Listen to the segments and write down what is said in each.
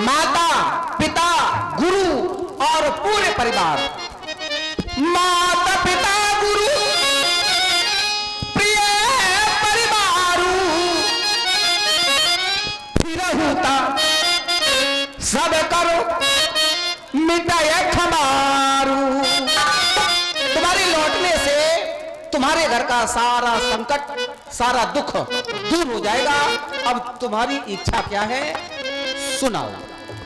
माता, पिता, गुरु और पूरे परिवार। माता, पिता, गुरु, प्रिय परिवारू, फिरहुता सब करो मिटाय खमारू। तुम्हारे लौटने से तुम्हारे घर का सारा संकट, सारा दुख दूर हो जाएगा। अब तुम्हारी इच्छा क्या है, सुनाओ।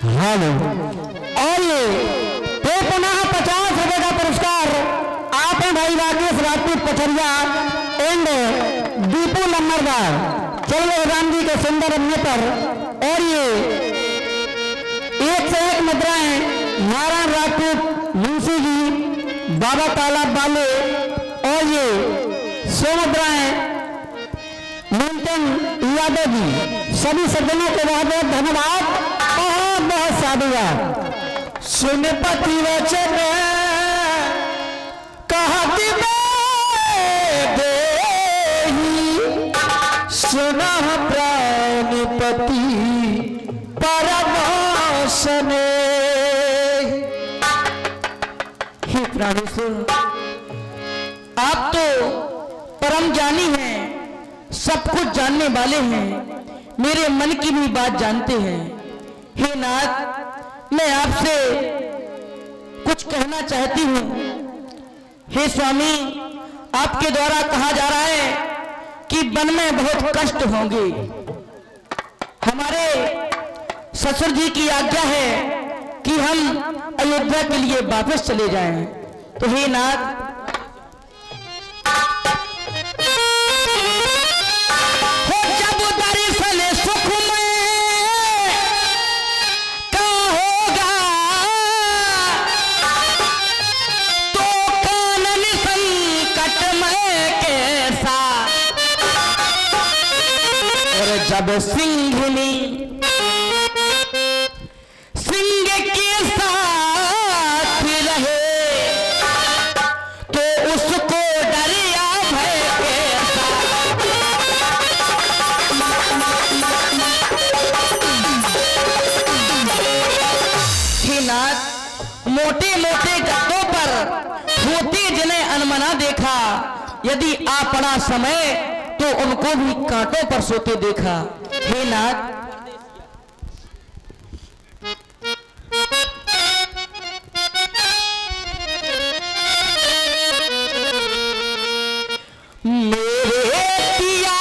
और ये तो पुनः 50 रुपए का पुरस्कार आप हैं भाई राजेश राजपूत पचरिया एंड दीपू लम्बरदार चलो राम जी के सुंदर अभिनय पर। और ये 1 से 1 मुद्राएं नारायण राजपूत मुंशी जी, बाबा तालाब वाले। और ये 100 मुद्राएं मिल्टन यादव जी। सभी सज्जनों को बहुत बहुत धन्यवाद, बहुत बहुत साधुवाद। सुन पति वचन कहती देही, सुना प्राणपति परमासने। हे प्राणेश्वर, आप तो परम ज्ञानी हैं, सब कुछ जानने वाले हैं, मेरे मन की भी बात जानते हैं। हे नाथ, मैं आपसे कुछ कहना चाहती हूँ। हे स्वामी, आपके द्वारा कहा जा रहा है कि वन में बहुत कष्ट होंगे। हमारे ससुर जी की आज्ञा है कि हम अयोध्या के लिए वापस चले जाएं। तो हे नाथ, जब सिंघनी सिंह के साथ रहे तो उसको डरिया भय कैसा। हे नाथ, मोटे मोटे गद्दों पर होते जिन्हें अनमना देखा, यदि आपना समय तो उनको भी कांटों पर सोते देखा। हे नाथ, मेरे पिया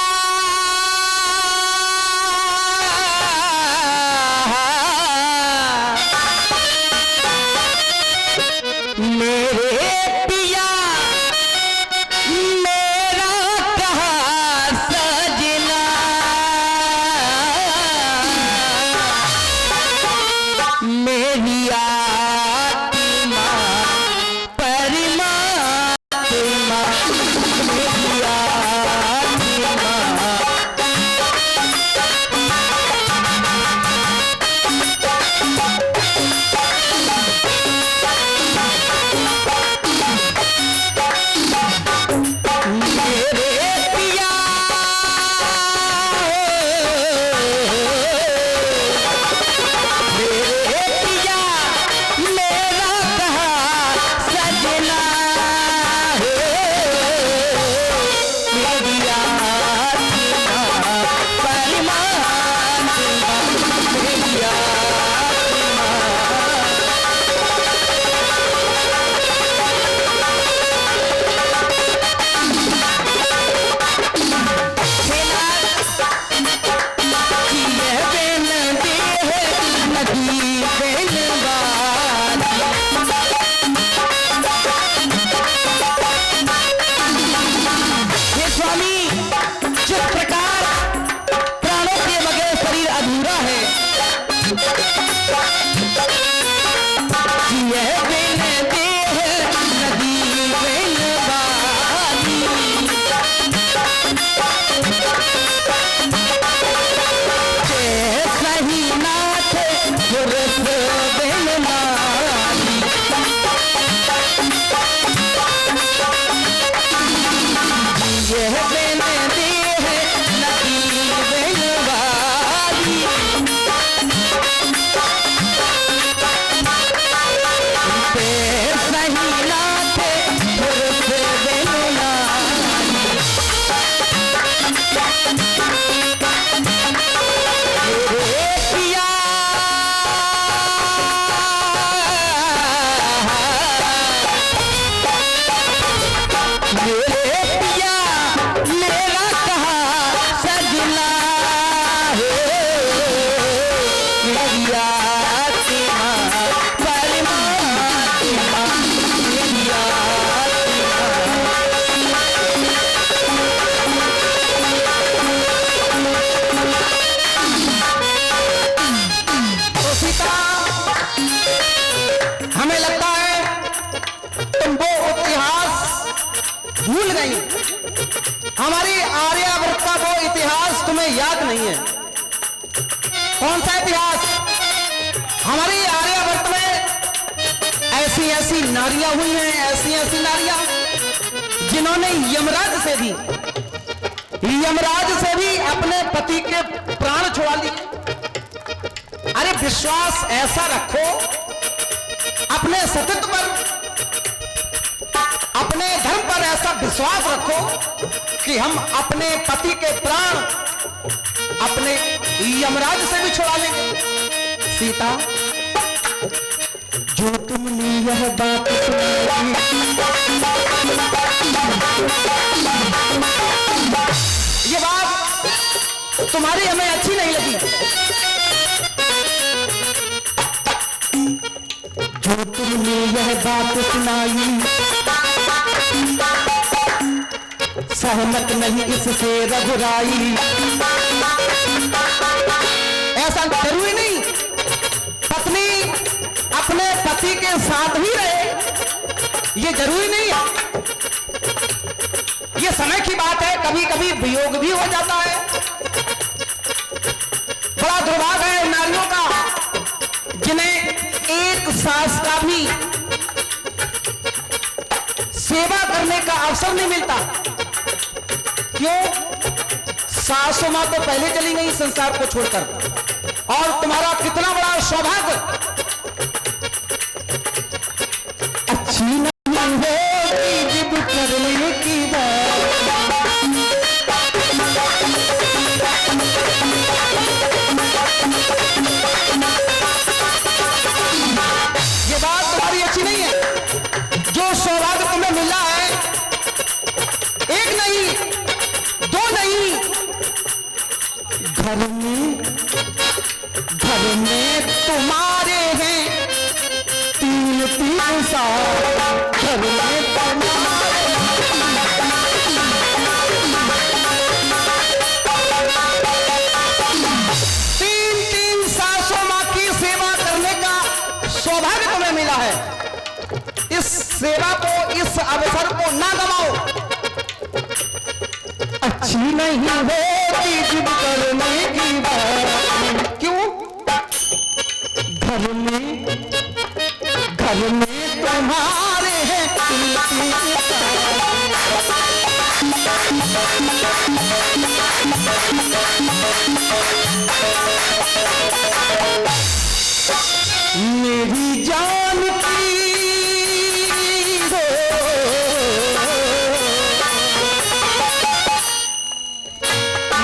मेरे पिया हमारी आर्यावर्त का वो इतिहास तुम्हें याद नहीं है। कौन सा इतिहास? हमारी आर्यावर्त में ऐसी ऐसी नारियां हुई हैं, ऐसी ऐसी नारियां जिन्होंने यमराज से भी अपने पति के प्राण छुड़ा लिए। अरे विश्वास ऐसा रखो अपने सतत पर, अपने धर्म पर ऐसा विश्वास रखो कि हम अपने पति के प्राण अपने यमराज से भी छुड़ा लेंगे। सीता, जो तुमने यह बात सुनी, ये बात तुम्हारी हमें अच्छी नहीं लगी। जो तुमने यह बात सुनाई, सहमत नहीं इससे रघुराई। ऐसा जरूरी नहीं पत्नी अपने पति के साथ ही रहे, ये जरूरी नहीं है। ये समय की बात है, कभी कभी वियोग भी हो जाता है। बड़ा दुर्भाग्य है नारियों का जिन्हें एक सास का भी सेवा करने का अवसर नहीं मिलता। क्यों? सासू मां तो पहले चली गई संसार को छोड़कर, और तुम्हारा कितना बड़ा सौभाग्य। अच्छी नहीं होगी जिद करने की बात, ये बात तुम्हारी अच्छी नहीं है। जो सौभाग्य तुम्हें मिला है, एक नहीं दो नहीं, घर में तुम्हारे हैं तीन तीन साल, घर में तुम्हारे तीन तीन सासों मां की सेवा करने का सौभाग्य तुम्हें मिला है। इस सेवा को, इस अवसर को ना गवाओ। अच्छी नहीं होती जिद करने की बात। क्यों? घर में तुम्हारे हैं तीन तीन साल। मेरी जान की हो,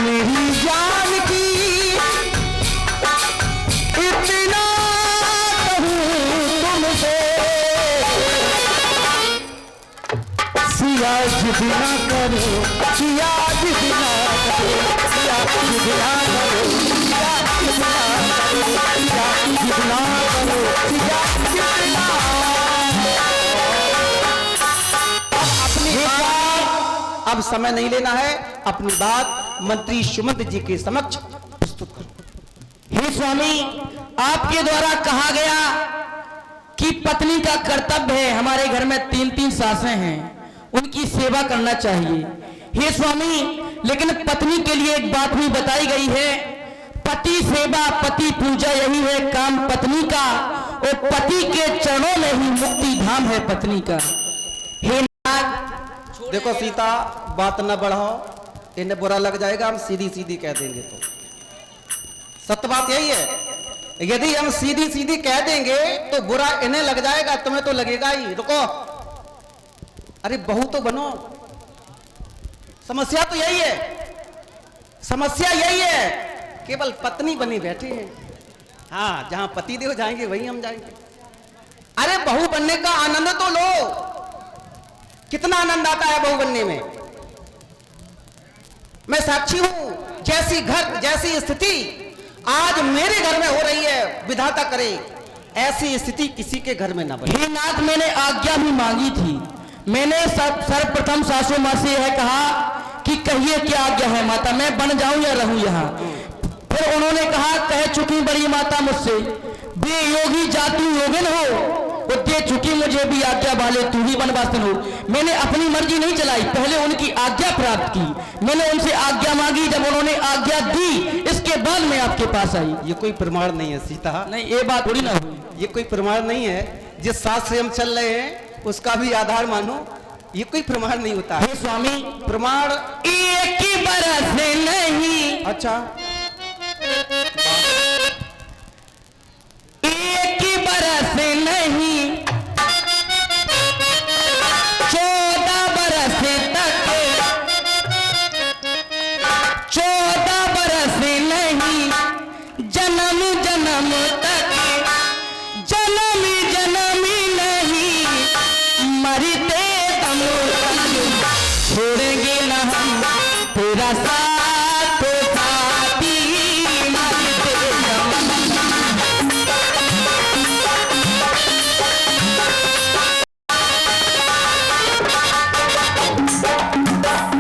मेरी जान की इतना कहूँ तुमसे, सिया जिद ना करो, सिया जिद ना करो, सिया जिद ना करो, सिया जिद ना करो, सिया जिद ना करो, सिया जिद ना। अपनी बात अब समय नहीं लेना है, अपनी बात मंत्री सुमंत जी के समक्ष प्रस्तुत करो। हे स्वामी, आपके द्वारा कहा गया कि पत्नी का कर्तव्य है, हमारे घर में तीन तीन सासें हैं, उनकी सेवा करना चाहिए। हे स्वामी, लेकिन पत्नी के लिए एक बात भी बताई गई है, पति सेवा पति पूजा यही है काम पत्नी का, और पति के चरणों में ही मुक्ति धाम है पत्नी का। हे नाग, देखो सीता, बात न बढ़ाओ, इन्हें बुरा लग जाएगा, हम सीधी सीधी कह देंगे तो। सत्य बात यही है, यदि हम सीधी सीधी कह देंगे तो बुरा इन्हें लग जाएगा, तुम्हें तो लगेगा ही। रुको, अरे बहू तो बनो। समस्या तो यही है, समस्या यही है, केवल पत्नी बनी बैठे हैं। हाँ, जहां पति देव जाएंगे वहीं हम जाएंगे। अरे बहू बनने का आनंद तो लो, कितना आनंद आता है बहू बनने में। मैं साक्षी हूं, जैसी घर जैसी स्थिति आज मेरे घर में हो रही है, विधाता करे ऐसी स्थिति किसी के घर में ना बने। हे नाथ, मैंने आज्ञा भी मांगी थी। मैंने सर्वप्रथम सासू माँ से यह कहा कि कहिए क्या आज्ञा है माता, मैं बन जाऊं या रहूं यहाँ। फिर उन्होंने कहा, कह चुकी बड़ी माता मुझसे, बे योगी जातु योगिन हो, वो दे चुकी मुझे भी आज्ञा वाले तू ही बनवासन हो। मैंने अपनी मर्जी नहीं चलाई, पहले उनकी आज्ञा प्राप्त की। मैंने उनसे आज्ञा मांगी, जब उन्होंने आज्ञा दी इसके बाद मैं आपके पास आई। ये कोई प्रमाण नहीं है सीता, नहीं ये बात थोड़ी ना हुई। ये कोई प्रमाण नहीं है। जिस साथ से हम चल रहे हैं उसका भी आधार मानो, ये कोई प्रमाण नहीं होता है। हे स्वामी, प्रमाण एक ही बरस नहीं, अच्छा एक ही बरस नहीं, 14 बरस तक, 14 बरस नहीं, जन्म जन्म तक, जन्म जन्म नहीं, मरते दम तक छोड़ेंगे न हम तेरा साथ साथी, मरते दम।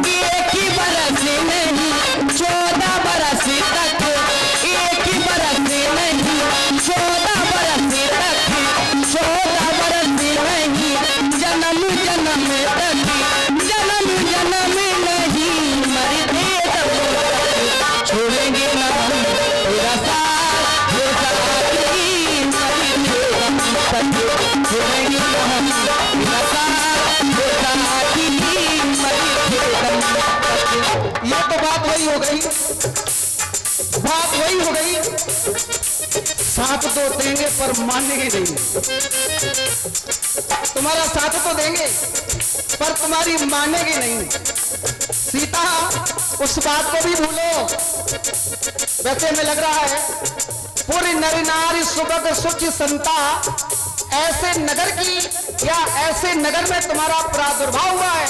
एक ही बरस नहीं, 14 बरस तक, एक ही बरस नहीं, 14 बरस तक, 14 बरस नहीं, जन्म जन्म तक, जन्म जन्म नहीं, मरते दम तक छोड़ेंगे न हम तेरा साथ साथी, मरते दम तक छोड़ेंगे न हम तेरा साथ साथी, मरते दम तक। ये तो बात वही हो गई, बात वही हो गई। साथ तो देंगे पर मानेंगे नहीं। तुम्हारा साथ तो देंगे पर तुम्हारी मानेंगे नहीं। सीता उस बात को भी भूलो। वैसे में लग रहा है पूरी नर नारी सुबह सुचि संता ऐसे नगर की या ऐसे नगर में तुम्हारा प्रादुर्भाव हुआ है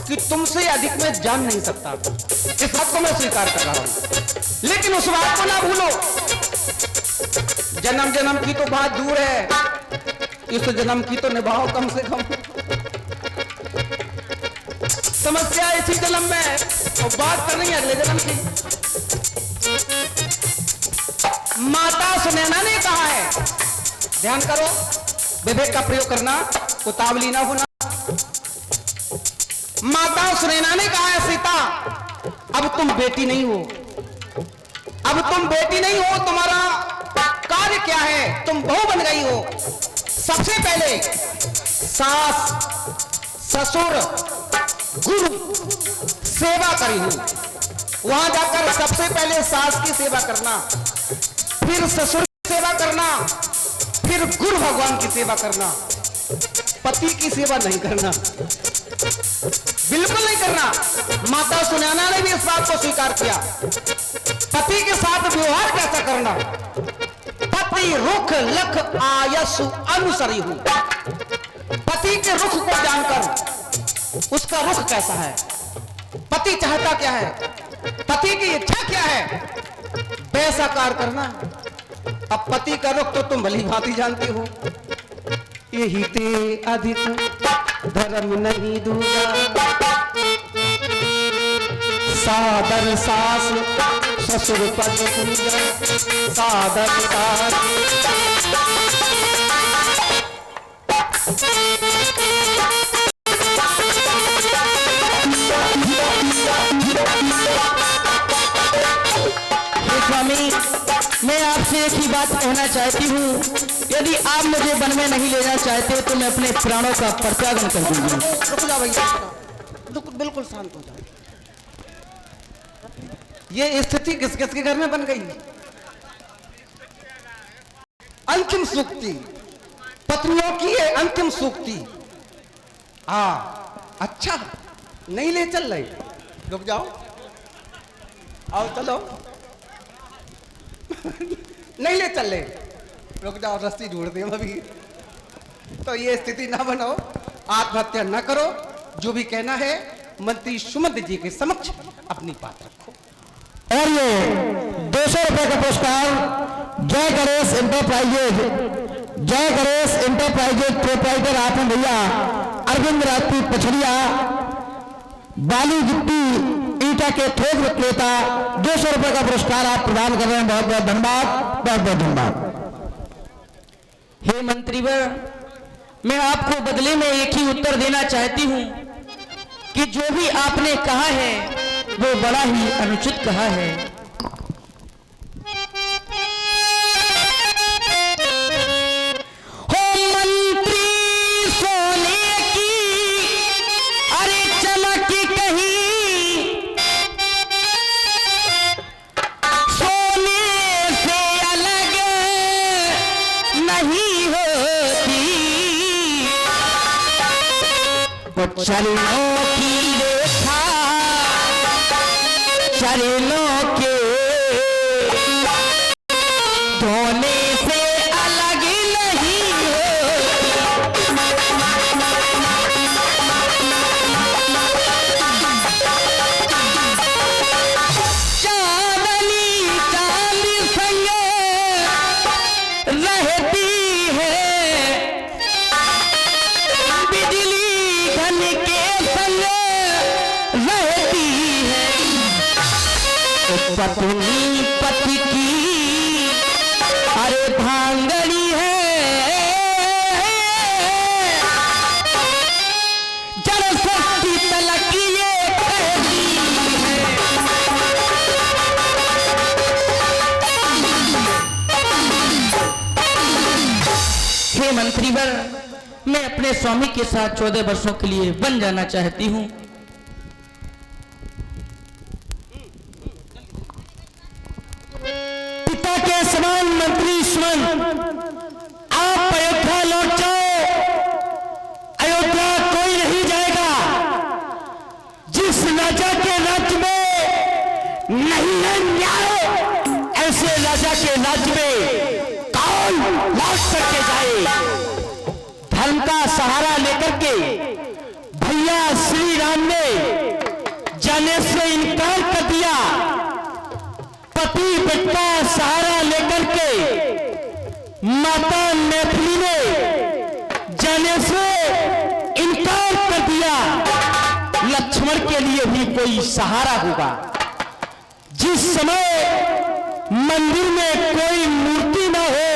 कि तुमसे अधिक मैं जान नहीं सकता। इस बात को मैं स्वीकार कर रहा हूं, लेकिन उस बात को ना भूलो। जन्म जन्म की तो बात दूर है, इस जन्म की तो निभाओ कम से कम। समस्या इसी जन्म में है और बात करनी है अगले जन्म की। माता सुनैना ने कहा है, ध्यान करो, विवेक का प्रयोग करना, उतावली ना होना। माता सुनैना ने कहा है, सीता अब तुम बेटी नहीं हो, अब तुम बेटी नहीं हो, तुम्हारा कार्य क्या है, तुम बहू बन गई हो। सबसे पहले सास ससुर गुरु सेवा करी हूं, वहां जाकर सबसे पहले सास की सेवा करना, फिर ससुर की सेवा करना, फिर गुरु भगवान की सेवा करना। पति की सेवा नहीं करना, बिल्कुल नहीं करना। माता सुनैना ने भी इस बात को स्वीकार किया। पति के साथ व्यवहार कैसा करना, पति रुख लख आयसु अनुसरी हूं। पति के रुख को जानकर उसका रुख कैसा है, पति चाहता क्या है, पति की इच्छा क्या है, वैसा कार्य करना। अब पति का रुख तो तुम भली भांति जानती हो। यही ते अधिक धर्म नहीं दूंगा, सादर सास ससुर पद पूजा, सादर सास। स्वामी, मैं आपसे एक ही बात कहना चाहती हूँ, यदि आप मुझे वन में नहीं लेना चाहते तो मैं अपने प्राणों का परित्याग कर दूंगी। रुक जाओ भैया, बिल्कुल शांत हो जाओ। ये स्थिति किस किस के घर में बन गई? अंतिम सूक्ति, पत्नियों की है अंतिम सूक्ति। अच्छा नहीं ले चल रही, रुक जाओ, आओ चलो। नहीं ले चल रहे, रुक जाओ, रस्सी ढूंढते हैं अभी। तो ये स्थिति ना बनाओ, आत्महत्या ना करो। जो भी कहना है मंत्री सुमंत जी के समक्ष अपनी बात रखो। और ये 200 रुपए का पुरस्कार जय गणेश इंटरप्राइजेज, जय गणेश इंटरप्राइजेज प्रोप्राइटर आत्म भैया अरविंद राजपूत पछड़िया, बालू गिट्टी ईटा के थोक विक्रेता, 200 रुपए का पुरस्कार आप प्रदान कर रहे हैं। बहुत बहुत धन्यवाद, बहुत बहुत धन्यवाद। हे मंत्रीवर, मैं आपको बदले में एक ही उत्तर देना चाहती हूँ कि जो भी आपने कहा है वो बड़ा ही अनुचित कहा है। हो मंत्री सोने की अरे चमक कहीं सोने से अलग नहीं होती, वो चरणों की रेखा चरणों के धोने से अलग नहीं चांदनी चांद संग रहती है, बिजली धन के संग रहती है, पत्नी पति की अरे भांगड़ी है, जड़ सस्ती तलक ये कहती है। हे मंत्रीवर, मैं अपने स्वामी के साथ 14 वर्षों के लिए बन जाना चाहती हूँ। पिता के समान मंत्री सुमन, आप अयोध्या लौट जाओ। अयोध्या कोई नहीं जाएगा। जिस राजा के राज्य में नहीं है न्याय, ऐसे राजा के राज्य में कौन लौट करके जाए। धर्म का सहारा लेकर के भैया श्री राम ने जाने से इनकार कर दिया। पति बेटा सहारा लेकर के माता मैथिली ने जाने से इनकार कर दिया। लक्ष्मण के लिए भी कोई सहारा होगा। जिस समय मंदिर में कोई मूर्ति न हो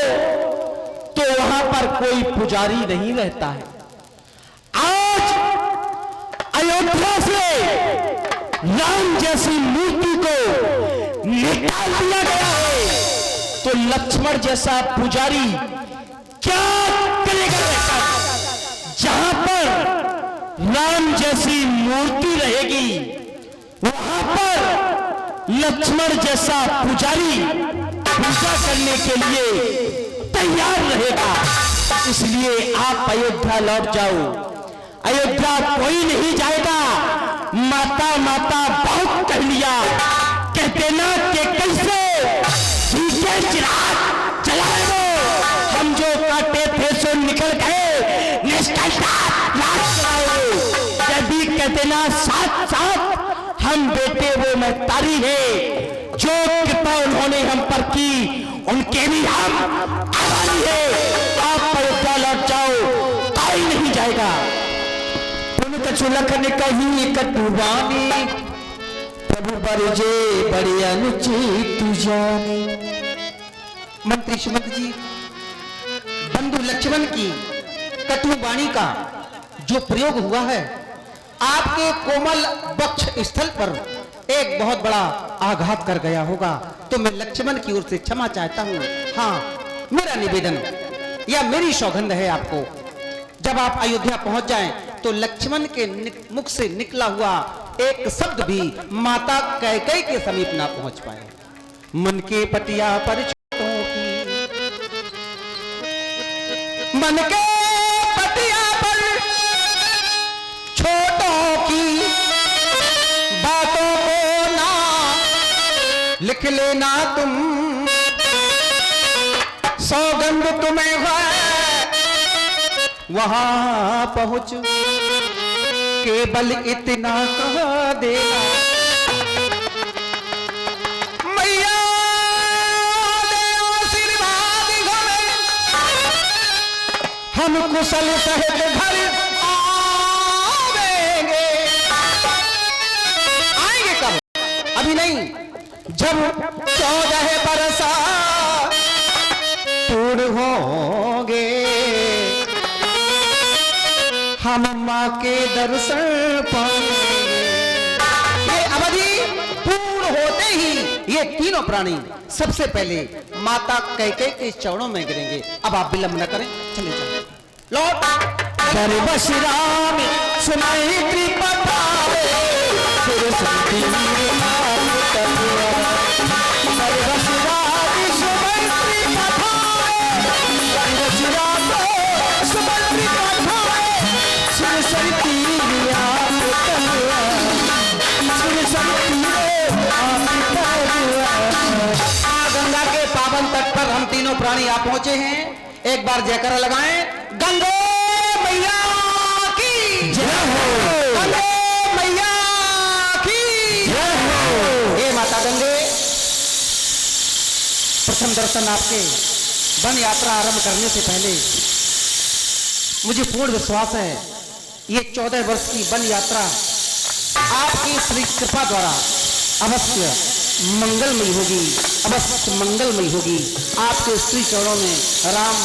तो वहां पर कोई पुजारी नहीं रहता है। आज अयोध्या से राम जैसी मूर्ति को निकाल दिया गया है तो लक्ष्मण जैसा पुजारी क्या करेगा रहकर? जहां पर राम जैसी मूर्ति रहेगी वहां पर लक्ष्मण जैसा पुजारी पूजा करने के लिए तैयार रहेगा। इसलिए आप अयोध्या लौट जाओ। अयोध्या कोई नहीं जाएगा। माता माता बहुत कह लिया। कहते ना कि कैसे झूठे चिराग जलाए हो, हम जो काटे थे सो निकल गए, यदि कहते ना साथ साथ हम बेटे वो मैं तारी है, जो कृपा उन्होंने हम पर की उनके भी हम आभारी है। आप अयोध्या लौट जाओ, कोई नहीं जाएगा। लखन कहीं कटुवानी, प्रभु बरजे बड़े अनुचित जानी। मंत्री सुमंत जी, बंधु लक्ष्मण की कटु वाणी का जो प्रयोग हुआ है आपके कोमल वक्ष स्थल पर एक बहुत बड़ा आघात कर गया होगा, तो मैं लक्ष्मण की ओर से क्षमा चाहता हूं। हाँ, मेरा निवेदन या मेरी सौगंध है आपको, जब आप अयोध्या पहुंच जाएं तो लक्ष्मण के मुख से निकला हुआ एक शब्द भी माता कैकेयी के समीप ना पहुंच पाए। मन के पटिया पर छोटों की, मन के पटिया पर छोटों की बातों को ना लिख लेना तुम, सौगंध तुम्हें है वहां पहुंच केवल इतना कह देना, मैया दे आशीर्वाद हमें, हम कुशल सहित घर आवेंगे। आएंगे कब? अभी नहीं, जब 14 बरस पूर्ण होंगे हम माँ के दर्शन पाएंगे। ये अवधि पूर्ण होते ही ये तीनों प्राणी सबसे पहले माता कैकेयी के चरणों में गिरेंगे। अब आप विलंब न करें, चले जाएं। लौट सर्वश राम सुमैत्री पठाए फिर संति सर्वश राम सुमैत्री पठाए सर्वश राम सुमैत्री पठाए सुर संति गंगा के पावन तट पर हम तीनों प्राणी आ पहुंचे हैं। एक बार जयकारा लगाएं, गंगे मैया की जय हो, गंगे मैया की जय हो। हे माता गंगे, प्रथम दर्शन आपके वन यात्रा आरंभ करने से पहले मुझे पूर्ण विश्वास है ये 14 वर्ष की वन यात्रा आपकी श्री कृपा द्वारा अवश्य मंगलमयी होगी, अवश्य मंगलमयी होगी। आपके श्री चरणों में राम,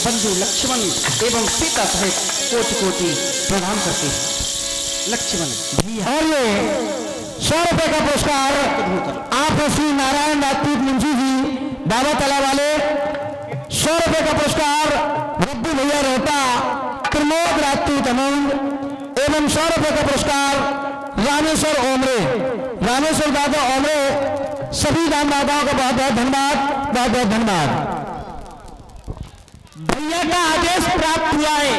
बंधु लक्ष्मण एवं सीता सहित कोटि कोटि प्रणाम करते हैं। लक्ष्मण और ये 100 रुपए का पुरस्कार आप श्री नारायण राजपूत मुंशी जी बाबा तला वाले। 100 रुपए का पुरस्कार रब्बू भैया रोहता, प्रमोद राजपूत अमंग एवं 100 रुपए का पुरस्कार रामेश्वर ओमरे, रामेश्वर दादा ओमरे। सभी दान दाताओं का बहुत बहुत धन्यवाद, बहुत बहुत धन्यवाद। भैया का आदेश प्राप्त हुआ है।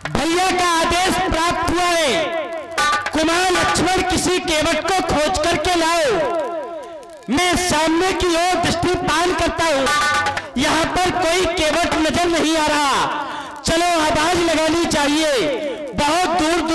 भैया का आदेश प्राप्त हुआ है। कुमार लक्ष्मण किसी केवट को खोज करके लाओ। मैं सामने की ओर दृष्टिपान करता हूं, यहां पर कोई केवट नजर नहीं आ रहा। चलो आवाज लगानी चाहिए। बहुत दूर